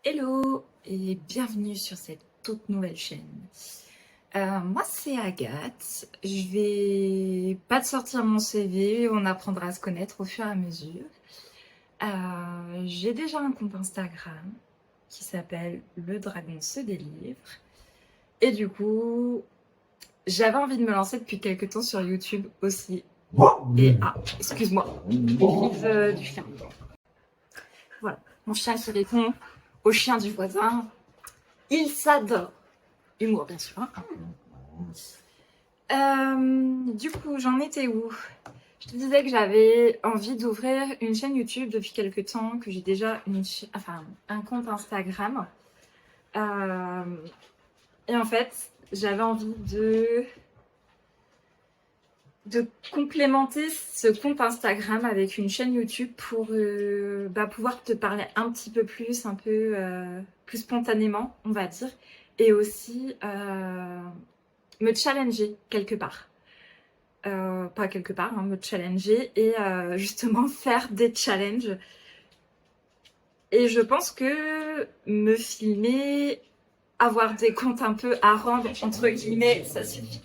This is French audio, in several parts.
Hello et bienvenue sur cette toute nouvelle chaîne. Moi c'est Agathe, je vais pas te sortir mon CV, on apprendra à se connaître au fur et à mesure. J'ai déjà un compte Instagram qui s'appelle Le Dragon se délivre et du coup j'avais envie de me lancer depuis quelques temps sur YouTube aussi. Et excuse-moi, vive du chien. Voilà, mon chien qui répond au chien du voisin. Il s'adore. Humour, bien sûr. Du coup, j'en étais où? Je te disais que j'avais envie d'ouvrir une chaîne YouTube depuis quelques temps, que j'ai déjà un compte Instagram. Et en fait, j'avais envie de complémenter ce compte Instagram avec une chaîne YouTube pour pouvoir te parler un petit peu plus, plus spontanément, on va dire, et aussi me challenger quelque part. Pas quelque part, hein, me challenger et justement faire des challenges. Et je pense que me filmer, avoir des comptes un peu à rendre, entre guillemets, ça suffit.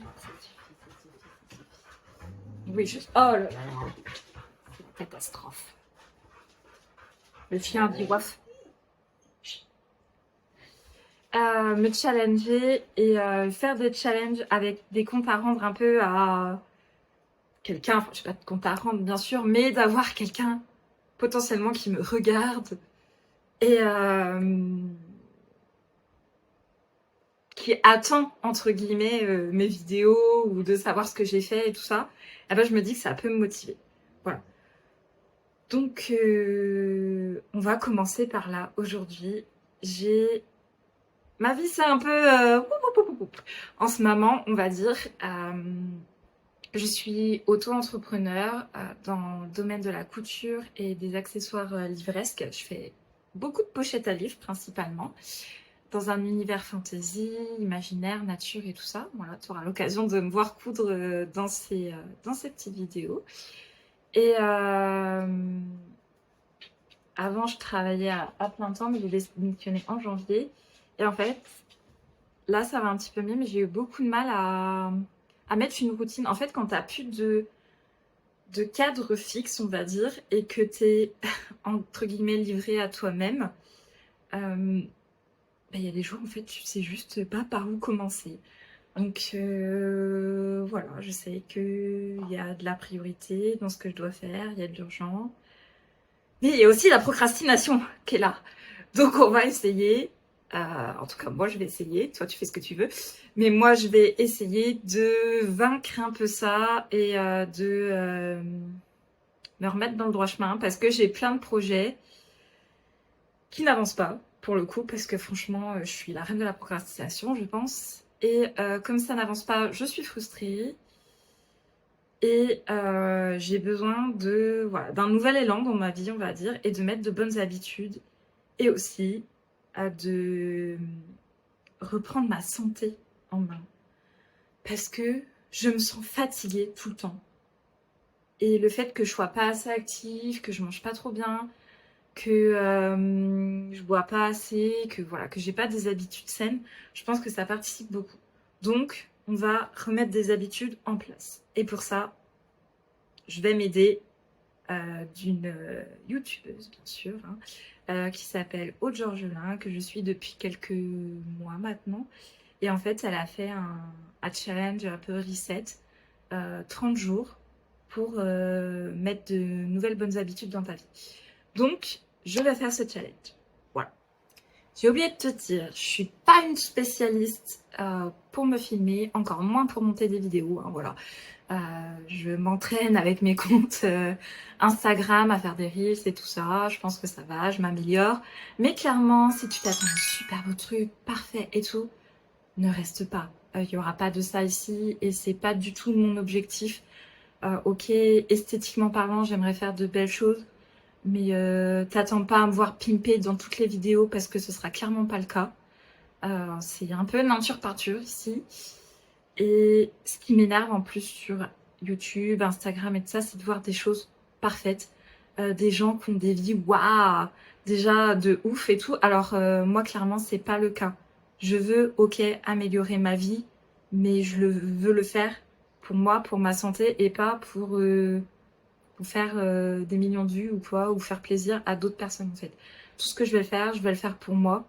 Oui, oh là là, c'est une catastrophe. Le chien dit waf. Me challenger et faire des challenges avec des comptes à rendre un peu à quelqu'un, enfin, je sais pas de compte à rendre bien sûr, mais d'avoir quelqu'un potentiellement qui me regarde et qui attend entre guillemets mes vidéos ou de savoir ce que j'ai fait et tout ça, et ben je me dis que ça peut me motiver. Voilà. Donc on va commencer par là. Aujourd'hui, ma vie c'est un peu en ce moment, on va dire. Je suis auto-entrepreneur dans le domaine de la couture et des accessoires livresques. Je fais beaucoup de pochettes à livres principalement, dans un univers fantasy, imaginaire, nature et tout ça. Voilà, tu auras l'occasion de me voir coudre dans ces petites vidéos. Et avant, je travaillais à plein temps, mais j'ai démissionné en janvier. Et en fait, là, ça va un petit peu mieux, mais j'ai eu beaucoup de mal à mettre une routine. En fait, quand tu n'as plus de cadre fixe, on va dire, et que tu es, entre guillemets, livré à toi-même, il y a des jours, en fait, tu sais juste pas par où commencer. Donc, voilà, je sais qu'il y a de la priorité dans ce que je dois faire, il y a de l'urgent. Mais il y a aussi la procrastination qui est là. Donc, on va essayer, en tout cas, moi, je vais essayer, toi, tu fais ce que tu veux, mais moi, je vais essayer de vaincre un peu ça et de me remettre dans le droit chemin parce que j'ai plein de projets qui n'avancent pas, pour le coup, parce que franchement, je suis la reine de la procrastination, je pense. Et comme ça n'avance pas, je suis frustrée. Et j'ai besoin d'un nouvel élan dans ma vie, on va dire, et de mettre de bonnes habitudes. Et aussi de reprendre ma santé en main. Parce que je me sens fatiguée tout le temps. Et le fait que je sois pas assez active, que je mange pas trop bien, que je bois pas assez, que voilà, que j'ai pas des habitudes saines, je pense que ça participe beaucoup. Donc, on va remettre des habitudes en place. Et pour ça, je vais m'aider d'une youtubeuse, bien sûr, qui s'appelle Aude Georgelin, que je suis depuis quelques mois maintenant. Et en fait, elle a fait un challenge un peu reset, 30 jours, pour mettre de nouvelles bonnes habitudes dans ta vie. Donc, je vais faire ce challenge. Voilà. J'ai oublié de te dire, je suis pas une spécialiste pour me filmer, encore moins pour monter des vidéos. Hein, voilà. Je m'entraîne avec mes comptes Instagram à faire des reels et tout ça. Je pense que ça va, je m'améliore. Mais clairement, si tu t'attends à un super beau truc, parfait et tout, ne reste pas. Il n'y aura pas de ça ici et c'est pas du tout mon objectif. Ok, esthétiquement parlant, j'aimerais faire de belles choses. Mais t'attends pas à me voir pimper dans toutes les vidéos parce que ce sera clairement pas le cas. C'est un peu nature parture ici. Et ce qui m'énerve en plus sur YouTube, Instagram et tout ça, c'est de voir des choses parfaites. Des gens qui ont des vies waouh, déjà de ouf et tout. Alors moi clairement c'est pas le cas. Je veux ok améliorer ma vie, mais veux le faire pour moi, pour ma santé et pas pour faire des millions de vues ou quoi, ou faire plaisir à d'autres personnes en fait. Tout ce que je vais le faire pour moi,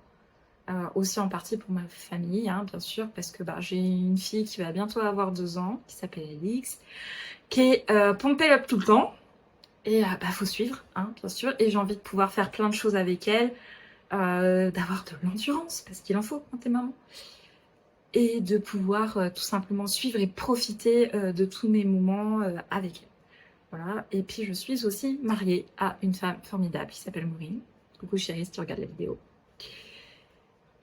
aussi en partie pour ma famille, hein, bien sûr, parce que bah, j'ai une fille qui va bientôt avoir 2 ans, qui s'appelle Alix, qui est pompée up tout le temps. Et bah, faut suivre, hein, bien sûr. Et j'ai envie de pouvoir faire plein de choses avec elle, d'avoir de l'endurance, parce qu'il en faut quand t'es maman. Et de pouvoir tout simplement suivre et profiter de tous mes moments avec elle. Voilà. Et puis je suis aussi mariée à une femme formidable qui s'appelle Maureen. Coucou chérie, si tu regardes la vidéo.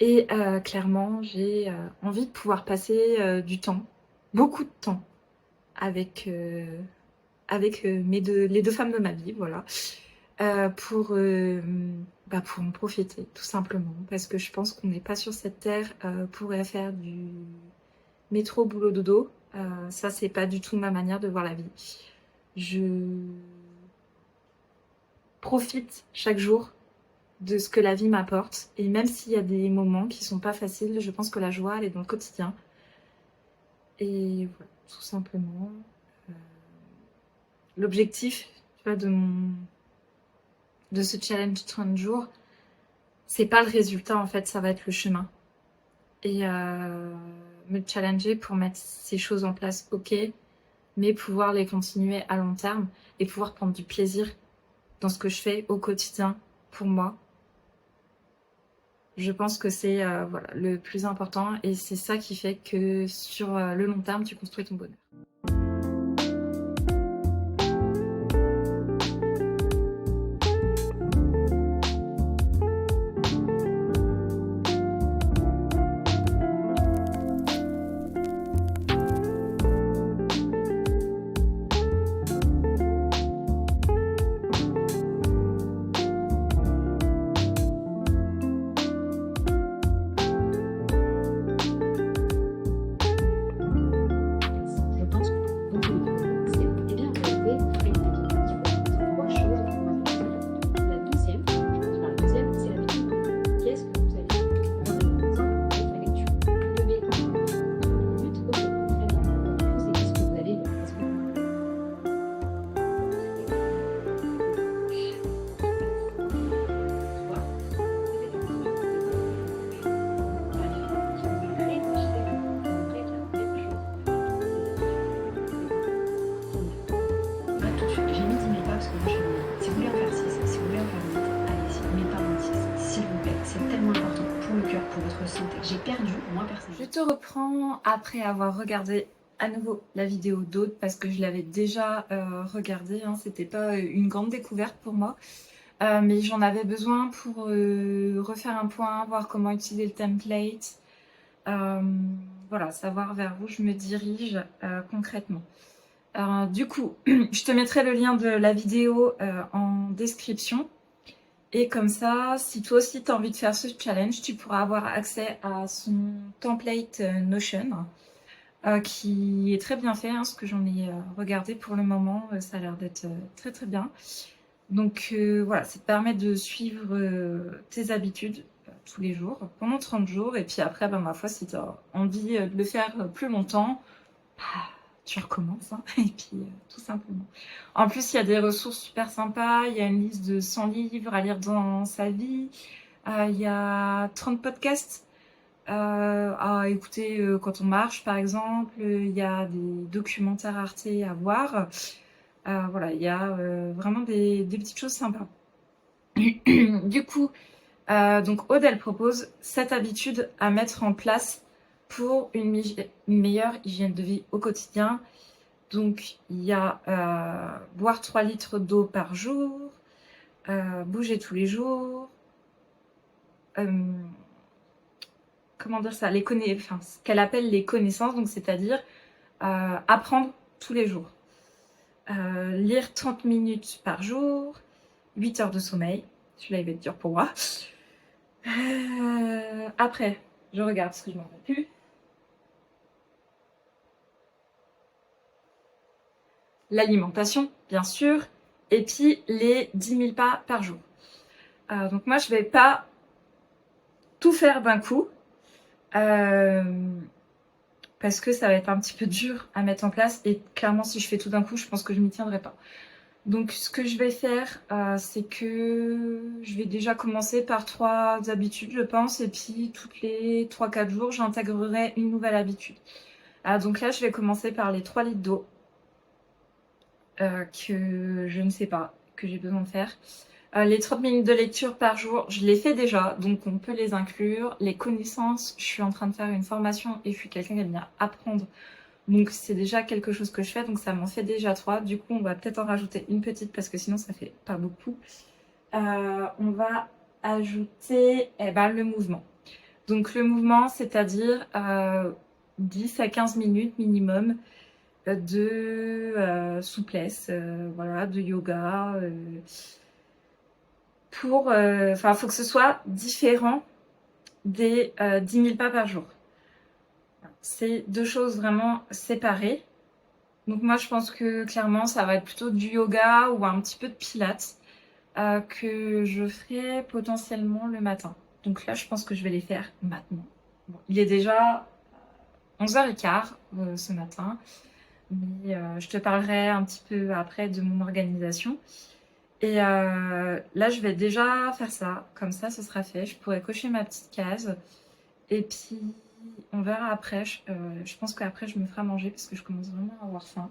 Et clairement, j'ai envie de pouvoir passer du temps, beaucoup de temps, avec, les deux femmes de ma vie, voilà. Pour en profiter, tout simplement. Parce que je pense qu'on n'est pas sur cette terre pour faire du métro, boulot, dodo. Ça, c'est pas du tout ma manière de voir la vie. Je profite chaque jour de ce que la vie m'apporte. Et même s'il y a des moments qui sont pas faciles, je pense que la joie, elle est dans le quotidien. Et voilà, tout simplement. L'objectif, tu vois, de ce challenge 30 jours, c'est pas le résultat en fait, ça va être le chemin. Et me challenger pour mettre ces choses en place, ok, mais pouvoir les continuer à long terme et pouvoir prendre du plaisir dans ce que je fais au quotidien pour moi. Je pense que c'est voilà, le plus important et c'est ça qui fait que sur le long terme, tu construis ton bonheur. J'ai perdu, moi personnellement. Je te reprends après avoir regardé à nouveau la vidéo d'Aude parce que je l'avais déjà regardée, hein, c'était pas une grande découverte pour moi, mais j'en avais besoin pour refaire un point, voir comment utiliser le template, voilà, savoir vers où je me dirige concrètement. Du coup, je te mettrai le lien de la vidéo en description. Et comme ça, si toi aussi tu as envie de faire ce challenge, tu pourras avoir accès à son template Notion, qui est très bien fait, hein, ce que j'en ai regardé pour le moment, ça a l'air d'être très très bien. Donc voilà, ça te permet de suivre tes habitudes tous les jours, pendant 30 jours, et puis après, ben, ma foi, si tu as envie de le faire plus longtemps, bah, tu recommences, hein, et puis tout simplement. En plus, il y a des ressources super sympas, il y a une liste de 100 livres à lire dans sa vie, il y a 30 podcasts à écouter quand on marche, par exemple, il y a des documentaires Arte à voir, voilà, il y a vraiment des petites choses sympas. Du coup, donc Aude, elle propose 7 habitudes à mettre en place pour une meilleure hygiène de vie au quotidien. Donc, il y a boire 3 litres d'eau par jour, bouger tous les jours, comment dire ça, enfin, ce qu'elle appelle les connaissances, donc c'est-à-dire apprendre tous les jours. Lire 30 minutes par jour, 8 heures de sommeil. Celui-là, il va être dur pour moi. Après, je regarde ce que je m'en rappelle plus. L'alimentation, bien sûr, et puis les 10 000 pas par jour. Donc moi, je vais pas tout faire d'un coup. Parce que ça va être un petit peu dur à mettre en place. Et clairement, si je fais tout d'un coup, je pense que je m'y tiendrai pas. Donc ce que je vais faire, c'est que je vais déjà commencer par 3 habitudes, je pense. Et puis toutes les 3-4 jours, j'intégrerai une nouvelle habitude. Donc là, je vais commencer par les 3 litres d'eau. Que je ne sais pas, que j'ai besoin de faire. Les 30 minutes de lecture par jour, je les fais déjà, donc on peut les inclure. Les connaissances, je suis en train de faire une formation et je suis quelqu'un qui aime bien apprendre. Donc c'est déjà quelque chose que je fais, donc ça m'en fait déjà 3. Du coup, on va peut-être en rajouter une petite parce que sinon ça fait pas beaucoup. On va ajouter le mouvement. Donc le mouvement, c'est-à-dire 10 à 15 minutes minimum de souplesse, voilà, de yoga. Faut que ce soit différent des 10 000 pas par jour. C'est 2 choses vraiment séparées. Donc moi, je pense que clairement, ça va être plutôt du yoga ou un petit peu de pilates que je ferai potentiellement le matin. Donc là, je pense que je vais les faire maintenant. Bon, il est déjà 11h15 ce matin, mais je te parlerai un petit peu après de mon organisation. Et là, je vais déjà faire ça. Comme ça, ce sera fait. Je pourrai cocher ma petite case. Et puis, on verra après. Je pense qu'après, je me ferai manger parce que je commence vraiment à avoir faim.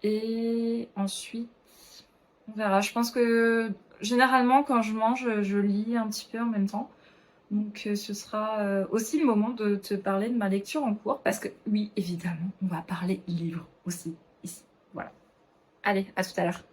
Et ensuite, on verra. Je pense que généralement, quand je mange, je lis un petit peu en même temps. Donc, ce sera aussi le moment de te parler de ma lecture en cours. Parce que, oui, évidemment, on va parler livre aussi ici. Voilà. Allez, à tout à l'heure.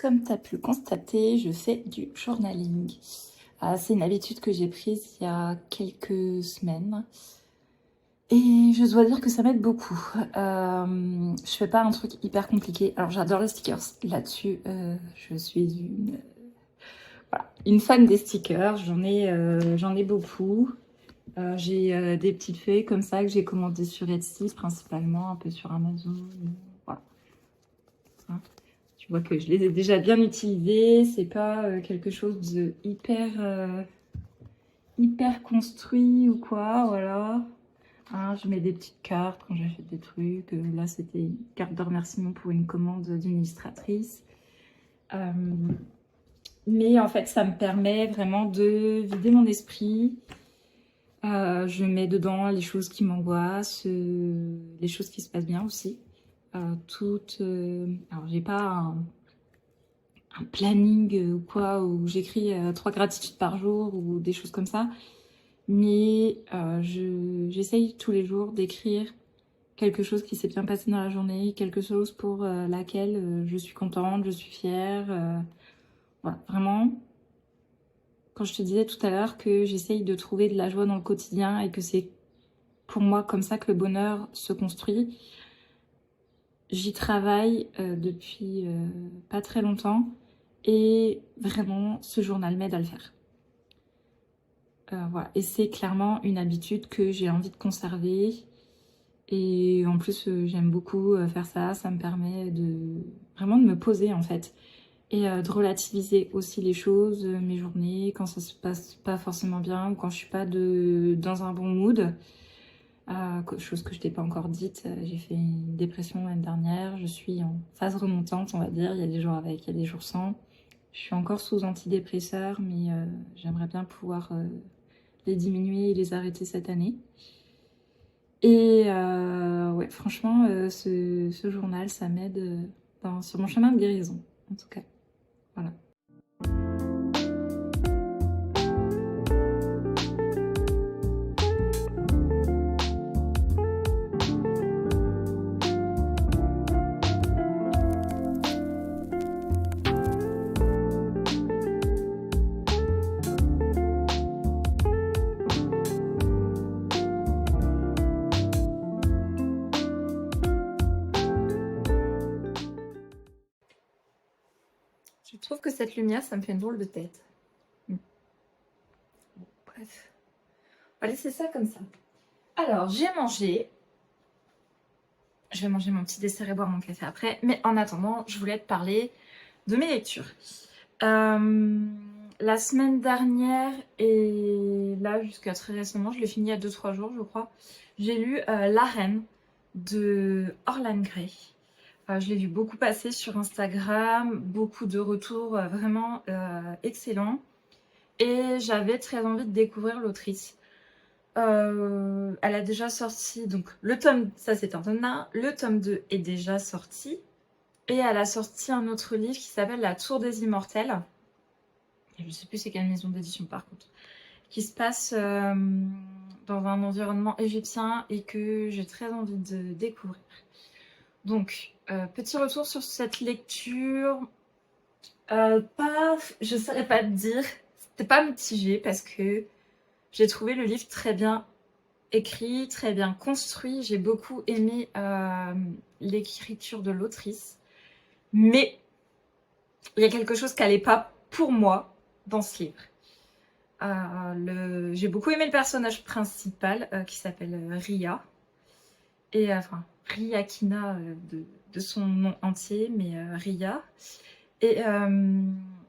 Comme tu as pu le constater, je fais du journaling. C'est une habitude que j'ai prise il y a quelques semaines. Et je dois dire que ça m'aide beaucoup. Je fais pas un truc hyper compliqué. Alors j'adore les stickers. Là-dessus, je suis une fan des stickers. J'en ai beaucoup. J'ai des petites feuilles comme ça que j'ai commandées sur Etsy, principalement, un peu sur Amazon. Voilà. Hein. Tu vois que je les ai déjà bien utilisées. C'est pas quelque chose de hyper construit ou quoi, voilà. Hein, je mets des petites cartes quand j'achète des trucs. Là, c'était une carte de remerciement pour une commande d'une illustratrice. Mais en fait, ça me permet vraiment de vider mon esprit. Je mets dedans les choses qui m'angoissent, les choses qui se passent bien aussi. Alors, j'ai pas un planning ou quoi, où j'écris 3 gratitudes par jour ou des choses comme ça. Mais j'essaye tous les jours d'écrire quelque chose qui s'est bien passé dans la journée, quelque chose pour laquelle je suis contente, je suis fière. Voilà, vraiment, quand je te disais tout à l'heure que j'essaye de trouver de la joie dans le quotidien et que c'est pour moi comme ça que le bonheur se construit, j'y travaille depuis pas très longtemps et vraiment ce journal m'aide à le faire. Voilà. Et c'est clairement une habitude que j'ai envie de conserver. Et en plus, j'aime beaucoup faire ça. Ça me permet vraiment de me poser en fait. Et de relativiser aussi les choses, mes journées, quand ça se passe pas forcément bien ou quand je suis pas dans un bon mood. Chose que je t'ai pas encore dite, j'ai fait une dépression l'année dernière. Je suis en phase remontante, on va dire. Il y a des jours avec, il y a des jours sans. Je suis encore sous antidépresseurs, mais j'aimerais bien pouvoir les diminuer et les arrêter cette année. Et ouais, franchement, ce journal, ça m'aide sur mon chemin de guérison, en tout cas. Voilà. Je trouve que cette lumière, ça me fait une drôle de tête. Bon, bref. On va laisser ça comme ça. Alors, j'ai mangé. Je vais manger mon petit dessert et boire mon café après. Mais en attendant, je voulais te parler de mes lectures. La semaine dernière et là, jusqu'à très récemment, je l'ai fini il y a 2-3 jours, je crois. J'ai lu La Reine de Orlan Grey. Je l'ai vu beaucoup passer sur Instagram, beaucoup de retours vraiment excellents. Et j'avais très envie de découvrir l'autrice. Elle a déjà sorti, donc le tome, ça c'est un tome 1, le tome 2 est déjà sorti. Et elle a sorti un autre livre qui s'appelle La Tour des Immortels. Je ne sais plus c'est quelle maison d'édition par contre. Qui se passe dans un environnement égyptien et que j'ai très envie de découvrir. Donc, petit retour sur cette lecture. Je ne saurais pas te dire. C'était pas mitigé parce que j'ai trouvé le livre très bien écrit, très bien construit. J'ai beaucoup aimé l'écriture de l'autrice. Mais il y a quelque chose qui n'allait pas pour moi dans ce livre. J'ai beaucoup aimé le personnage principal qui s'appelle Ria. Et enfin, Riakina de son nom entier, mais Ria. Et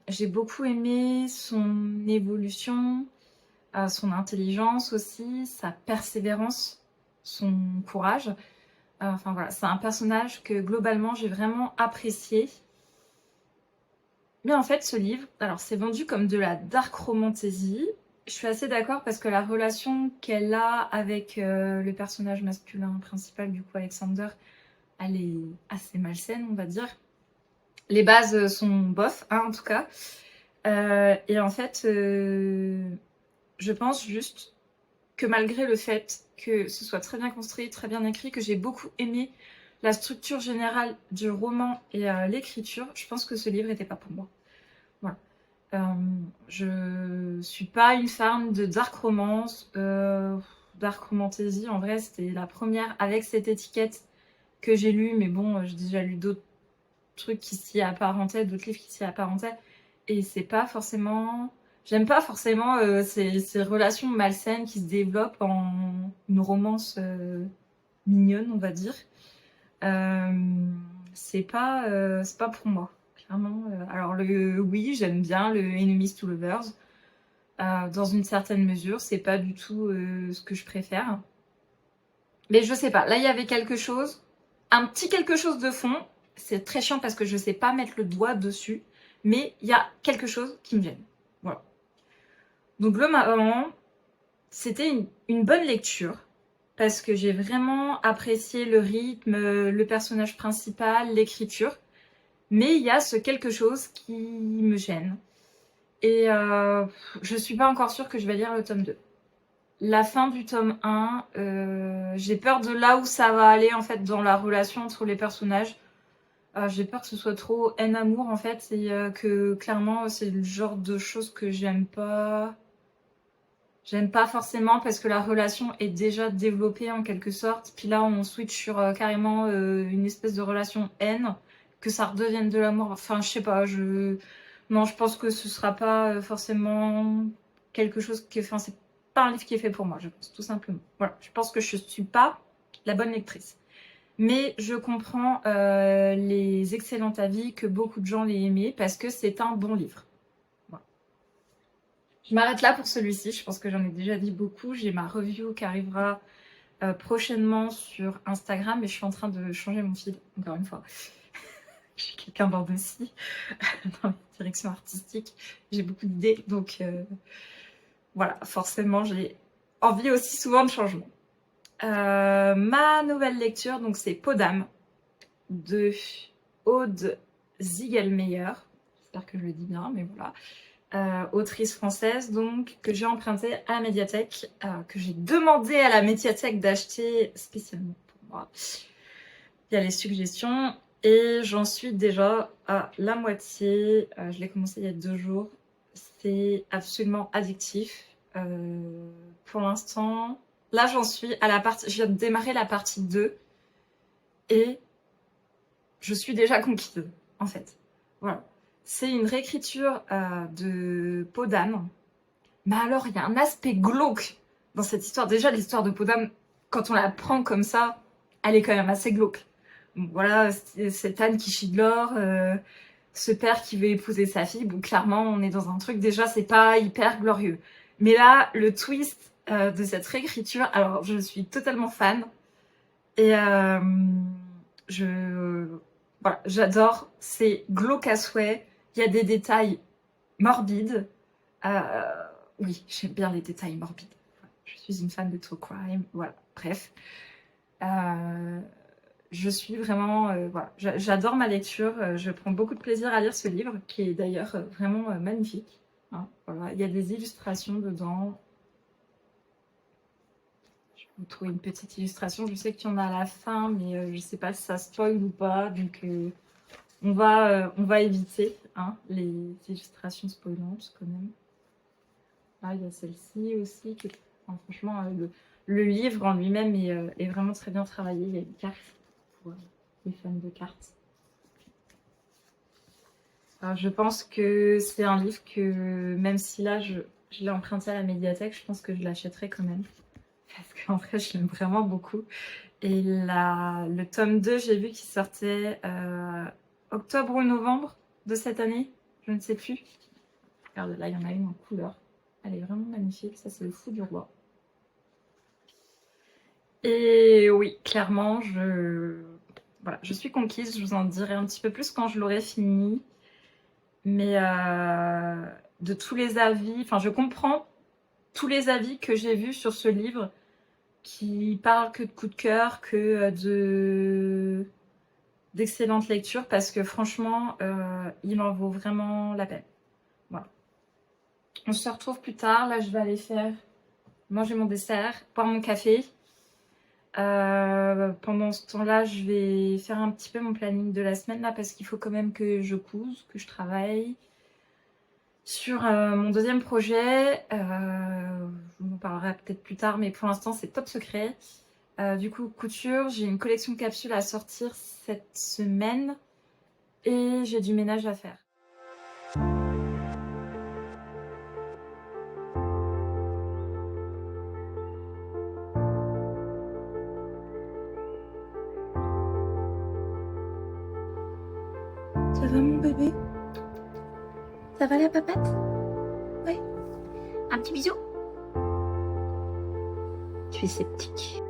j'ai beaucoup aimé son évolution, son intelligence aussi, sa persévérance, son courage. Enfin voilà, c'est un personnage que globalement j'ai vraiment apprécié. Mais en fait, ce livre, alors c'est vendu comme de la dark romantasy. Je suis assez d'accord parce que la relation qu'elle a avec le personnage masculin principal, du coup Alexander, elle est assez malsaine, on va dire. Les bases sont bof, hein, en tout cas. Et en fait, je pense juste que malgré le fait que ce soit très bien construit, très bien écrit, que j'ai beaucoup aimé la structure générale du roman et l'écriture, je pense que ce livre n'était pas pour moi. Voilà. Je suis pas une fan de dark romance, dark romantasy. En vrai, c'était la première avec cette étiquette que j'ai lue, mais bon, j'ai déjà lu d'autres trucs qui s'y apparentaient, d'autres livres qui s'y apparentaient, et c'est pas forcément J'aime pas forcément ces relations malsaines qui se développent en une romance mignonne, on va dire. C'est pas pour moi, clairement. Alors oui, j'aime bien le Enemies to Lovers. Dans une certaine mesure, c'est pas du tout ce que je préfère. Mais je sais pas, là il y avait quelque chose, un petit quelque chose de fond. C'est très chiant parce que je sais pas mettre le doigt dessus, mais il y a quelque chose qui me gêne. Voilà. Donc globalement, c'était une bonne lecture parce que j'ai vraiment apprécié le rythme, le personnage principal, l'écriture. Mais il y a ce quelque chose qui me gêne. Et je suis pas encore sûre que je vais lire le tome 2. La fin du tome 1, j'ai peur de là où ça va aller en fait dans la relation entre les personnages. J'ai peur que ce soit trop haine-amour en fait et que clairement c'est le genre de choses que j'aime pas. J'aime pas forcément parce que la relation est déjà développée en quelque sorte. Puis là on switch sur carrément une espèce de relation haine, que ça redevienne de l'amour. Enfin je sais pas, non je pense que ce sera pas forcément quelque chose qui... Enfin c'est pas un livre qui est fait pour moi, je pense, tout simplement. Voilà, je pense que je suis pas la bonne lectrice. Mais je comprends les excellents avis que beaucoup de gens l'aient aimé parce que c'est un bon livre. Voilà. Je m'arrête là pour celui-ci, je pense que j'en ai déjà dit beaucoup. J'ai ma review qui arrivera prochainement sur Instagram et je suis en train de changer mon feed, encore une fois. Je suis quelqu'un d'indécis dans la direction artistique. J'ai beaucoup d'idées, donc voilà, forcément j'ai envie aussi souvent de changement. Ma nouvelle lecture, donc c'est Peau d'âme de Aude Ziegelmeyer. J'espère que je le dis bien, mais voilà. Autrice française, donc, que j'ai empruntée à la médiathèque, que j'ai demandé à la médiathèque d'acheter spécialement pour moi. Il y a les suggestions et j'en suis déjà à la moitié. Je l'ai commencé il y a 2 jours. C'est absolument addictif. Pour l'instant, là j'en suis à la partie... Je viens de démarrer la partie 2 et je suis déjà conquise, en fait. Voilà. C'est une réécriture de Peau d'âme. Mais alors, il y a un aspect glauque dans cette histoire. Déjà, l'histoire de Peau d'âme, quand on la prend comme ça, elle est quand même assez glauque. Donc, voilà, cette Anne qui chie de l'or, ce père qui veut épouser sa fille. Bon, clairement, on est dans un truc, déjà, c'est pas hyper glorieux. Mais là, le twist de cette réécriture, alors, je suis totalement fan. Et voilà, j'adore, c'est glauque à souhait, il y a des détails morbides. Oui, j'aime bien les détails morbides. Je suis une fan de true crime, voilà, bref. Je suis vraiment... voilà, j'adore ma lecture, je prends beaucoup de plaisir à lire ce livre, qui est d'ailleurs vraiment magnifique. Hein, voilà, il y a des illustrations dedans. Vous trouvez une petite illustration, je sais qu'il y en a à la fin, mais je sais pas si ça spoil ou pas, donc on va éviter hein, les illustrations spoilantes quand même. Ah, il y a celle-ci aussi, qui, enfin, franchement, le livre en lui-même est vraiment très bien travaillé, il y a une carte pour les fans de cartes. Alors, je pense que c'est un livre que, même si là je l'ai emprunté à la médiathèque, je pense que je l'achèterai quand même. Parce qu'en vrai, je l'aime vraiment beaucoup. Et le tome 2, j'ai vu qu'il sortait octobre ou novembre de cette année. Je ne sais plus. Regarde, là, il y en a une en couleur. Elle est vraiment magnifique. Ça, c'est le Fou du Roi. Et oui, clairement, voilà, je suis conquise. Je vous en dirai un petit peu plus quand je l'aurai fini. Mais de tous les avis, enfin, je comprends tous les avis que j'ai vus sur ce livre qui parle que de coup de cœur, que d'excellentes lectures, parce que franchement, il en vaut vraiment la peine. Voilà. On se retrouve plus tard. Là, je vais aller manger mon dessert, boire mon café. Pendant ce temps-là, je vais faire un petit peu mon planning de la semaine, là, parce qu'il faut quand même que je couse, que je travaille. Sur mon deuxième projet, je vous en parlerai peut-être plus tard, mais pour l'instant, c'est top secret. Du coup, couture, j'ai une collection de capsules à sortir cette semaine et j'ai du ménage à faire. Ça va mon bébé? Ça va la papette? Ouais. Un petit bisou? Tu es sceptique.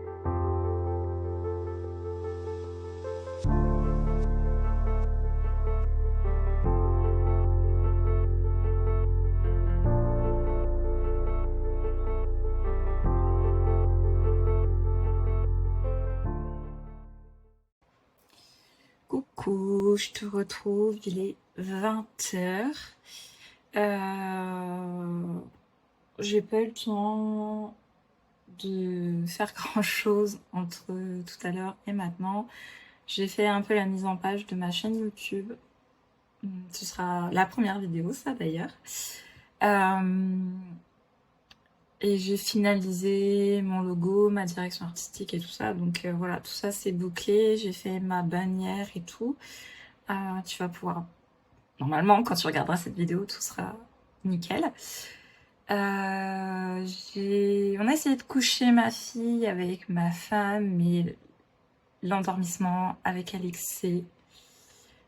Coucou, je te retrouve, il est 20h. J'ai pas eu le temps de faire grand chose entre tout à l'heure et maintenant. J'ai fait un peu la mise en page de ma chaîne YouTube. Ce sera la première vidéo, ça d'ailleurs. Et j'ai finalisé mon logo, ma direction artistique et tout ça. Donc voilà, tout ça c'est bouclé. J'ai fait ma bannière et tout. Tu vas pouvoir... Normalement, quand tu regarderas cette vidéo, tout sera nickel. On a essayé de coucher ma fille avec ma femme, mais l'endormissement avec Alix,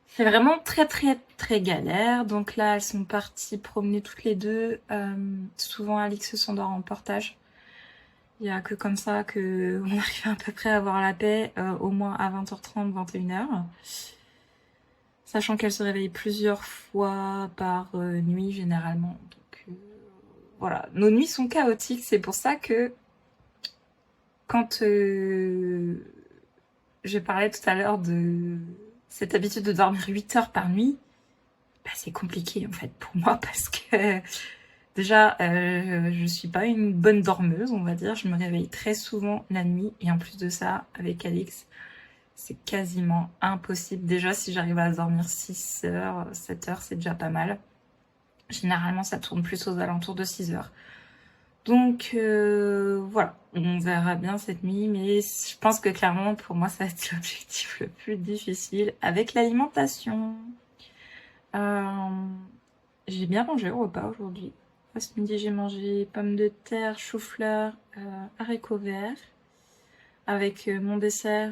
c'est vraiment très galère. Donc là, elles sont parties promener toutes les deux. Souvent, Alix s'endort en portage. Il n'y a que comme ça qu'on arrive à peu près à avoir la paix, au moins à 20h30, 21h. Sachant qu'elle se réveille plusieurs fois par nuit, généralement. Donc voilà, nos nuits sont chaotiques. C'est pour ça que quand je parlais tout à l'heure de cette habitude de dormir 8 heures par nuit, bah, c'est compliqué en fait pour moi parce que déjà je suis pas une bonne dormeuse, on va dire. Je me réveille très souvent la nuit et en plus de ça, avec Alix, c'est quasiment impossible. Déjà, si j'arrive à dormir 6 heures, 7 heures, c'est déjà pas mal. Généralement, ça tourne plus aux alentours de 6 heures. Donc voilà, on verra bien cette nuit, mais je pense que clairement pour moi ça va être l'objectif le plus difficile avec l'alimentation. J'ai bien mangé au repas aujourd'hui. Ce midi j'ai mangé pommes de terre, chou-fleur, haricots verts, avec mon dessert,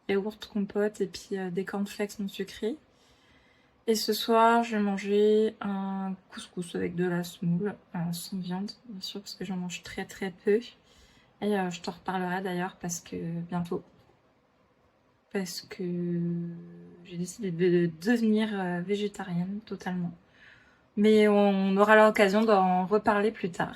yaourt compote et puis des cornflakes non sucrés. Et ce soir, je vais manger un couscous avec de la semoule, sans viande, bien sûr, parce que j'en mange très peu. Et je t'en reparlerai d'ailleurs parce que bientôt. Parce que j'ai décidé de devenir végétarienne totalement. Mais on aura l'occasion d'en reparler plus tard.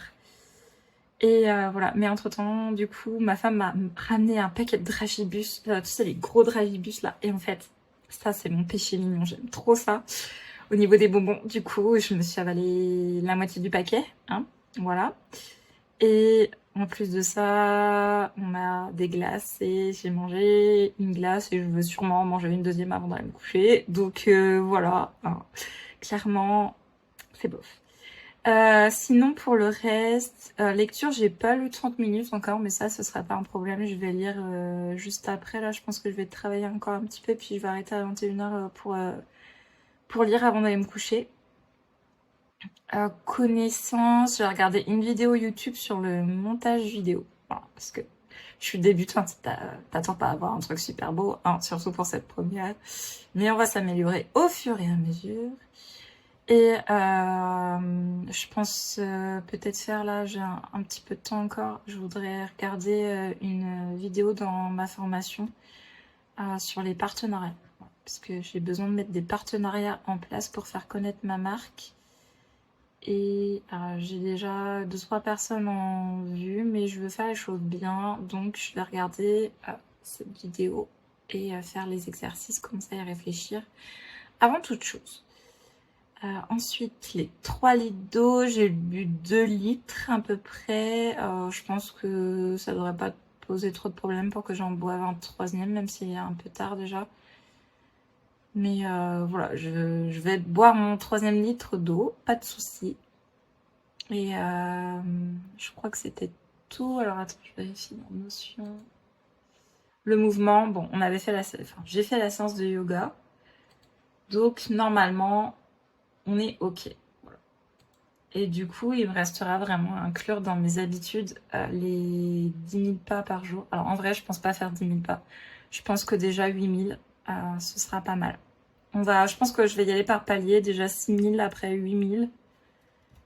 Et voilà, mais entre-temps, du coup, ma femme m'a ramené un paquet de dragibus, tu sais, les gros dragibus là. Et en fait, ça, c'est mon péché mignon, j'aime trop ça. Au niveau des bonbons, du coup, je me suis avalé la moitié du paquet, hein, voilà. Et en plus de ça, on a des glaces et j'ai mangé une glace et je veux sûrement en manger une deuxième avant d'aller me coucher. Donc voilà, hein, clairement, c'est bof. Sinon pour le reste, lecture, j'ai pas lu 30 minutes encore, mais ça ce sera pas un problème, je vais lire juste après. Là je pense que je vais travailler encore un petit peu, puis je vais arrêter à 21h pour lire avant d'aller me coucher. Connaissance, j'ai regardé une vidéo YouTube sur le montage vidéo, voilà, parce que je suis débutante, t'attends pas à avoir un truc super beau, hein, surtout pour cette première, mais on va s'améliorer au fur et à mesure. Et je pense peut-être faire là, j'ai un petit peu de temps encore, je voudrais regarder une vidéo dans ma formation sur les partenariats. Parce que j'ai besoin de mettre des partenariats en place pour faire connaître ma marque. Et j'ai déjà 2-3 personnes en vue, mais je veux faire les choses bien. Donc je vais regarder cette vidéo et faire les exercices, commencer à y réfléchir avant toute chose. Ensuite, les 3 litres d'eau, j'ai bu 2 litres à peu près. Je pense que ça devrait pas poser trop de problèmes pour que j'en boive un 3e, même s'il est un peu tard déjà. Mais voilà, je vais boire mon 3e litre d'eau, pas de souci. Et je crois que c'était tout. Alors attends, je vérifie dans notion. Le mouvement, bon, on avait fait j'ai fait la séance de yoga. Donc normalement, on est ok. Voilà. Et du coup, il me restera vraiment à inclure dans mes habitudes les 10 000 pas par jour. Alors en vrai, je pense pas faire 10 000 pas. Je pense que déjà 8 000, ce sera pas mal. Je pense que je vais y aller par palier, déjà 6 000, après 8 000.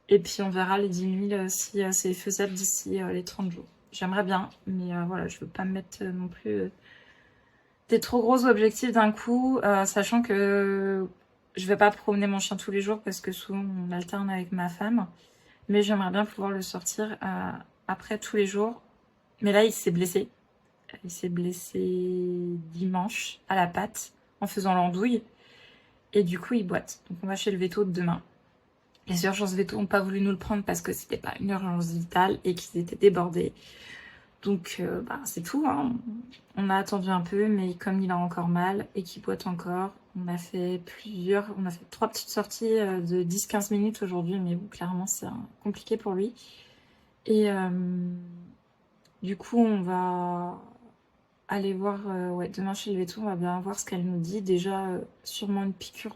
Et puis on verra les 10 000 si c'est faisable d'ici les 30 jours. J'aimerais bien, mais voilà, je veux pas me mettre non plus des trop gros objectifs d'un coup, sachant que je vais pas promener mon chien tous les jours parce que souvent on alterne avec ma femme. Mais j'aimerais bien pouvoir le sortir après tous les jours. Mais là, il s'est blessé. Il s'est blessé dimanche à la patte en faisant l'andouille. Et du coup, il boite. Donc on va chez le véto demain. Les urgences véto n'ont pas voulu nous le prendre parce que c'était pas une urgence vitale et qu'ils étaient débordés. Donc c'est tout, hein. On a attendu un peu, mais comme il a encore mal et qu'il boite encore, on a fait 3 petites sorties de 10-15 minutes aujourd'hui, mais bon, clairement c'est compliqué pour lui. Et du coup on va aller voir demain chez le véto, on va bien voir ce qu'elle nous dit. Déjà sûrement une piqûre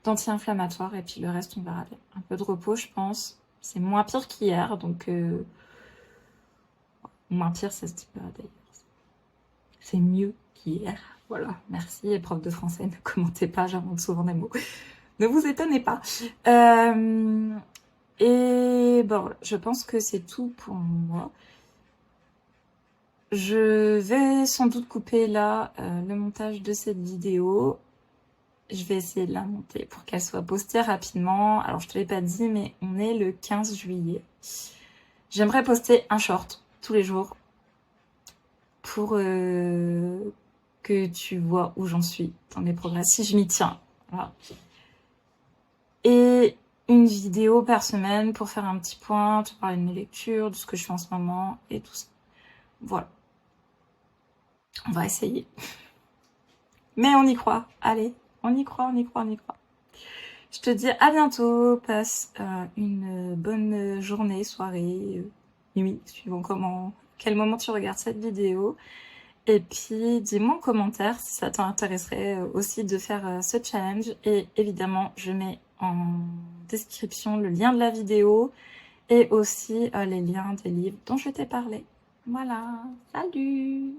d'anti-inflammatoire et puis le reste on verra bien. Un peu de repos je pense. C'est moins pire qu'hier, donc moins pire ça se dit pas d'ailleurs. C'est mieux qu'hier. Voilà, merci. Et prof de français, ne commentez pas, j'invente souvent des mots. Ne vous étonnez pas. Et bon, je pense que c'est tout pour moi. Je vais sans doute couper là le montage de cette vidéo. Je vais essayer de la monter pour qu'elle soit postée rapidement. Alors, je te l'ai pas dit, mais on est le 15 juillet. J'aimerais poster un short tous les jours pour que tu vois où j'en suis dans mes progrès, si je m'y tiens. Voilà. Et une vidéo par semaine pour faire un petit point, te parler de mes lectures, de ce que je fais en ce moment et tout ça. Voilà. On va essayer. Mais on y croit. Allez, on y croit, on y croit, on y croit. Je te dis à bientôt. Passe une bonne journée, soirée, nuit, suivant quel moment tu regardes cette vidéo. Et puis, dis-moi en commentaire si ça t'intéresserait aussi de faire ce challenge. Et évidemment, je mets en description le lien de la vidéo et aussi les liens des livres dont je t'ai parlé. Voilà, salut!